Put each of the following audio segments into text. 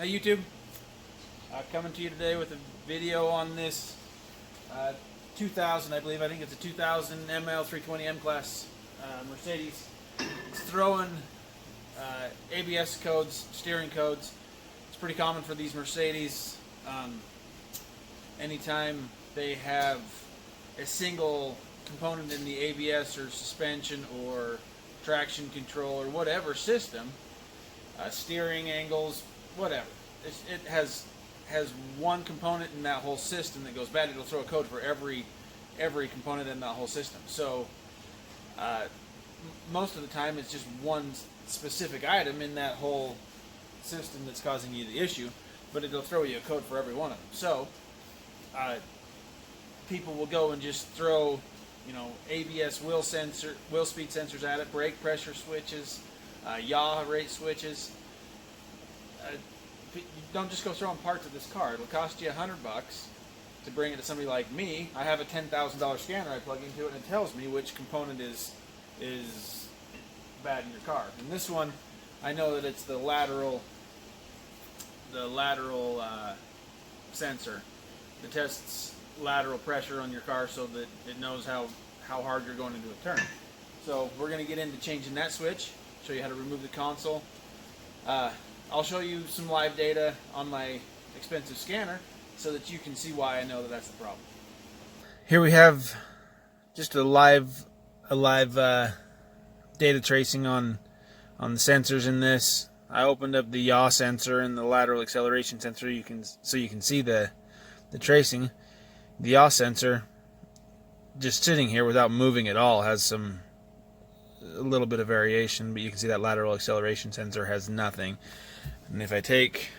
Hey YouTube, coming to you today with a video on this 2000, I think it's a 2000 ML320 M-Class Mercedes. It's throwing ABS codes, steering codes. It's pretty common for these Mercedes. Anytime they have a single component in the ABS or suspension or traction control or whatever system, steering angles, whatever. It has one component in that whole system that goes bad. It'll throw a code for every component in that whole system. So most of the time it's just one specific item in that whole system that's causing you the issue, but it'll throw you a code for every one of them. So people will go and just throw, ABS wheel speed sensors at it, brake pressure switches, yaw rate switches. You don't just go throwing parts of this car. It'll cost you $100 to bring it to somebody like me. I have a $10,000 scanner I plug into it, and it tells me which component is bad in your car. And this one, I know that it's the lateral sensor that tests lateral pressure on your car so that it knows how hard you're going into a turn. So we're going to get into changing that switch, show you how to remove the console. I'll show you some live data on my expensive scanner so that you can see why I know that that's the problem. Here we have just a live data tracing on the sensors in this. I opened up the yaw sensor and the lateral acceleration sensor so you can see the tracing. The yaw sensor, just sitting here without moving at all, has a little bit of variation, but you can see that lateral acceleration sensor has nothing. And if I take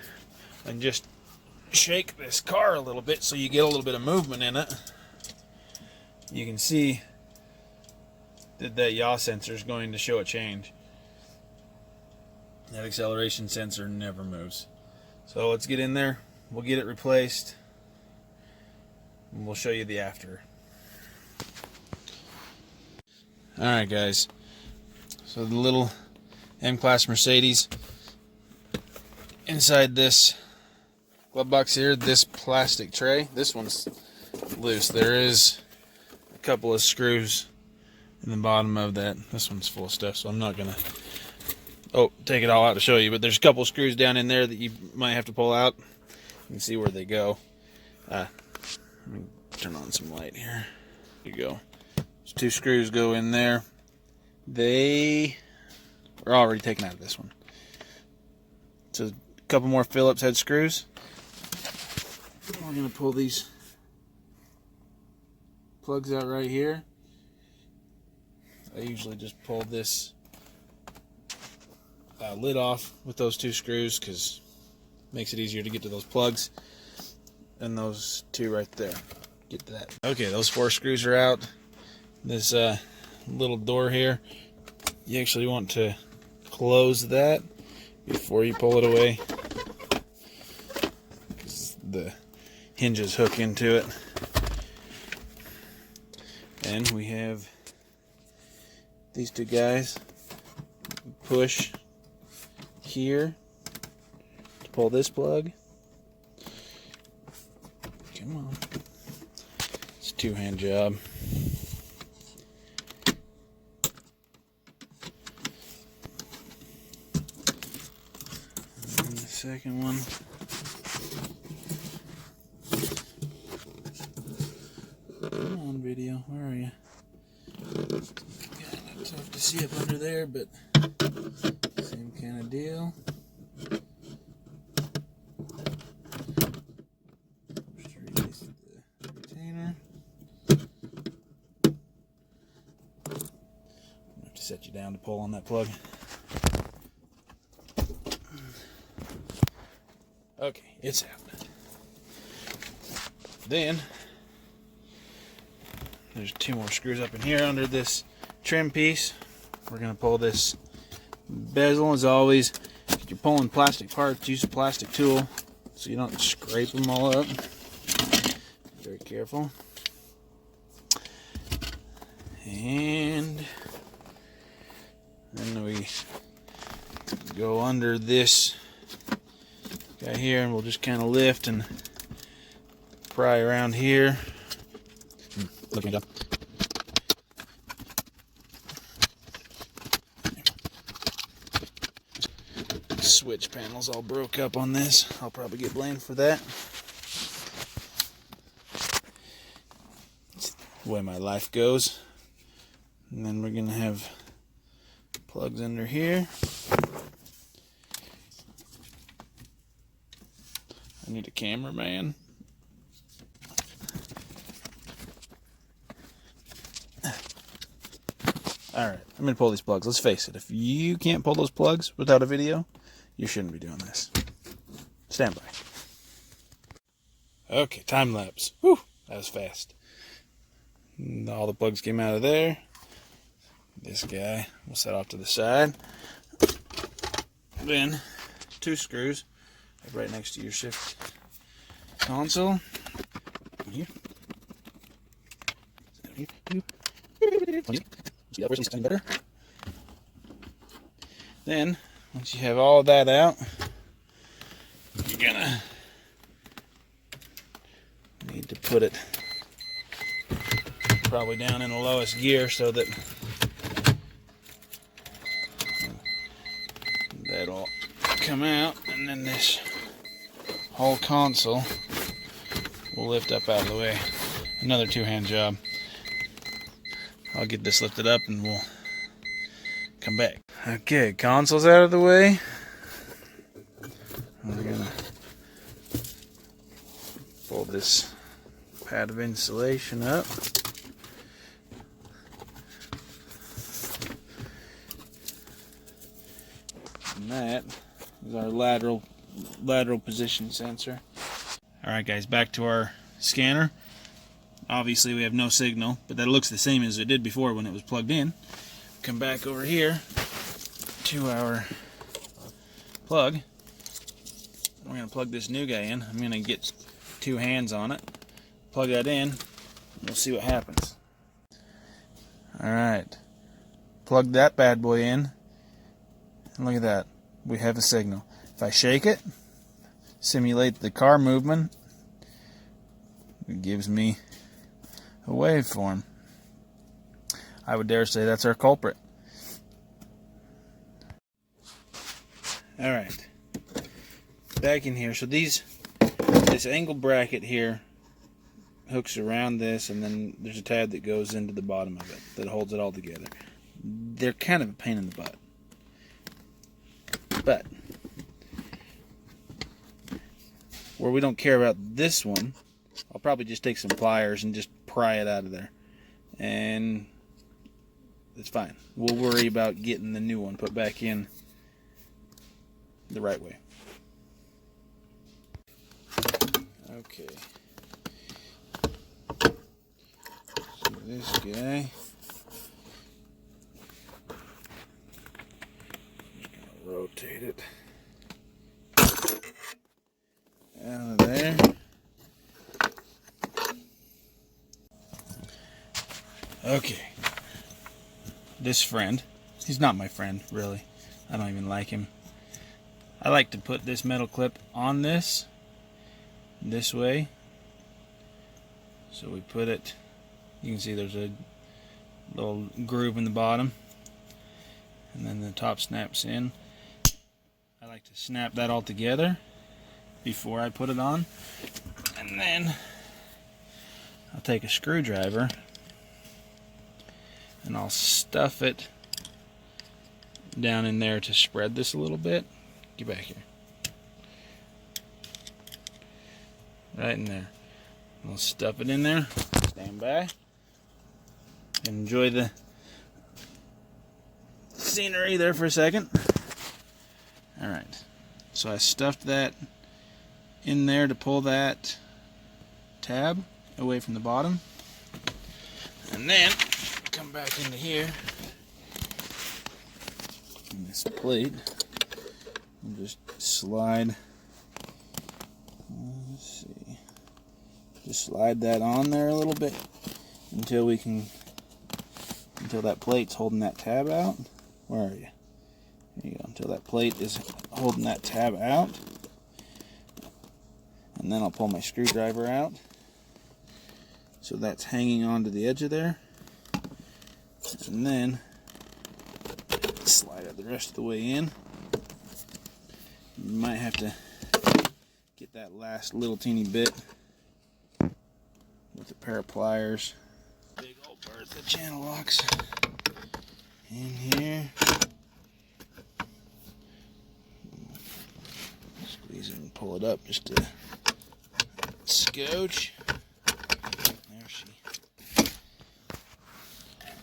and just shake this car a little bit so you get a little bit of movement in it, you can see that that yaw sensor is going to show a change. That acceleration sensor never moves. So let's get in there, we'll get it replaced, and we'll show you the after. Alright guys, so the little M-Class Mercedes, inside this glove box here, this plastic tray, this one's loose. There is a couple of screws in the bottom of that. This one's full of stuff, so I'm not gonna take it all out to show you, but there's a couple of screws down in there that you might have to pull out. You can see where they go. Let me turn on some light here. There you go. There's two screws go in there. They are already taken out of this one. So a couple more Phillips head screws. We're going to pull these plugs out right here. I usually just pull this lid off with those two screws because it makes it easier to get to those plugs. And those two right there. Get to that. Okay, those four screws are out. This little door here, you actually want to close that before you pull it away, because the hinges hook into it. And we have these two guys. Push here to pull this plug. Come on. It's a two-hand job. And the second one. Come on, video. Where are you? Kind of tough to see up under there, but same kind of deal. Set you down to pull on that plug. Okay, it's happening. Then there's two more screws up in here under this trim piece. We're going to pull this bezel. As always, if you're pulling plastic parts, use a plastic tool so you don't scrape them all up. Be very careful. And then we go under this guy here, and we'll just kind of lift and pry around here. Looking up. Switch panels all broke up on this. I'll probably get blamed for that. It's the way my life goes. And then we're gonna have plugs under here. I need a cameraman. Alright, I'm gonna pull these plugs. Let's face it, if you can't pull those plugs without a video, you shouldn't be doing this. Stand by. Okay, time lapse. Whew, that was fast. And all the plugs came out of there. This guy will set off to the side. Then, 2 screws right next to your shift console. Here. See that version better? Then, once you have all of that out, you're gonna need to put it probably down in the lowest gear so that that'll come out, and then this whole console will lift up out of the way. Another 2-hand job. I'll get this lifted up and we'll come back. Okay, console's out of the way. We're gonna pull this pad of insulation up. And that is our lateral position sensor. Alright guys, back to our scanner. Obviously we have no signal, but that looks the same as it did before when it was plugged in. Come back over here to our plug. We're going to plug this new guy in. I'm going to get 2 hands on it. Plug that in, and we'll see what happens. Alright, plug that bad boy in, and look at that. We have a signal. If I shake it, simulate the car movement, it gives me a waveform. I would dare say that's our culprit. Alright, back in here. So this angle bracket here hooks around this, and then there's a tab that goes into the bottom of it that holds it all together. They're kind of a pain in the butt. But where we don't care about this one, I'll probably just take some pliers and just pry it out of there, and it's fine. We'll worry about getting the new one put back in the right way. Okay, so this guy, I'm just gonna rotate it out of there. Okay, this friend, he's not my friend, really. I don't even like him. I like to put this metal clip on this way. So we put it, you can see there's a little groove in the bottom, and then the top snaps in. I like to snap that all together before I put it on, and then I'll take a screwdriver and I'll stuff it down in there to spread this a little bit. Get back here. Right in there. I'll stuff it in there. Stand by. Enjoy the scenery there for a second. Alright. So I stuffed that in there to pull that tab away from the bottom. And then come back into here, and this plate, and just slide, let's see, just slide that on there a little bit until that plate's holding that tab out. Where are you? There you go, until that plate is holding that tab out. And then I'll pull my screwdriver out. So that's hanging onto the edge of there. And then slide it the rest of the way in. You might have to get that last little teeny bit with a pair of pliers. Big old Bertha channel locks in here. Squeeze it and pull it up just to scotch. There she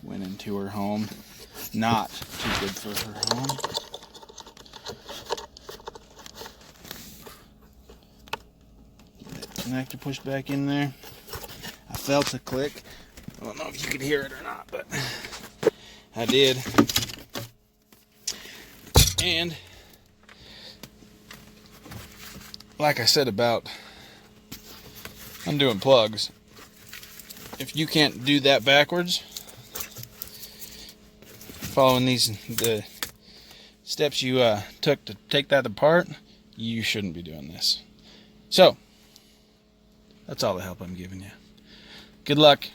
went into her home. Not too good for her home. Get that connector pushed back in there. I felt a click. I don't know if you could hear it or not, but I did. And like I said about undoing plugs, if you can't do that backwards, following the steps you took to take that apart, you shouldn't be doing this. So that's all the help I'm giving you. Good luck.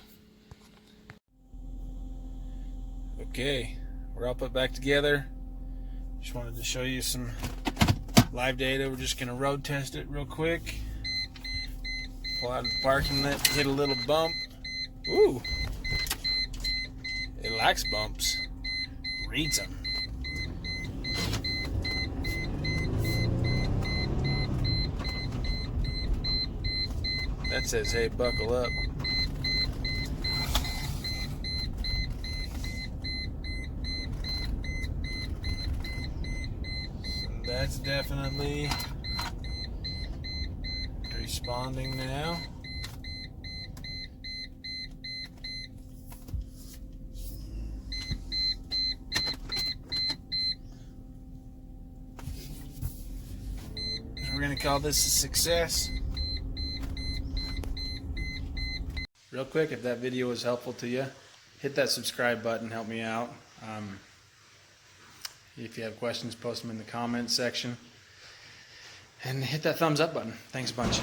Okay, we're all put back together. Just wanted to show you some live data. We're just gonna road test it real quick. Pull out of the parking lot, hit a little bump. Ooh, it likes bumps. Reads them. That says, hey, buckle up. So that's definitely responding now. We're going to call this a success. Real quick, if that video was helpful to you, hit that subscribe button, help me out. If you have questions, post them in the comments section. And hit that thumbs up button. Thanks a bunch.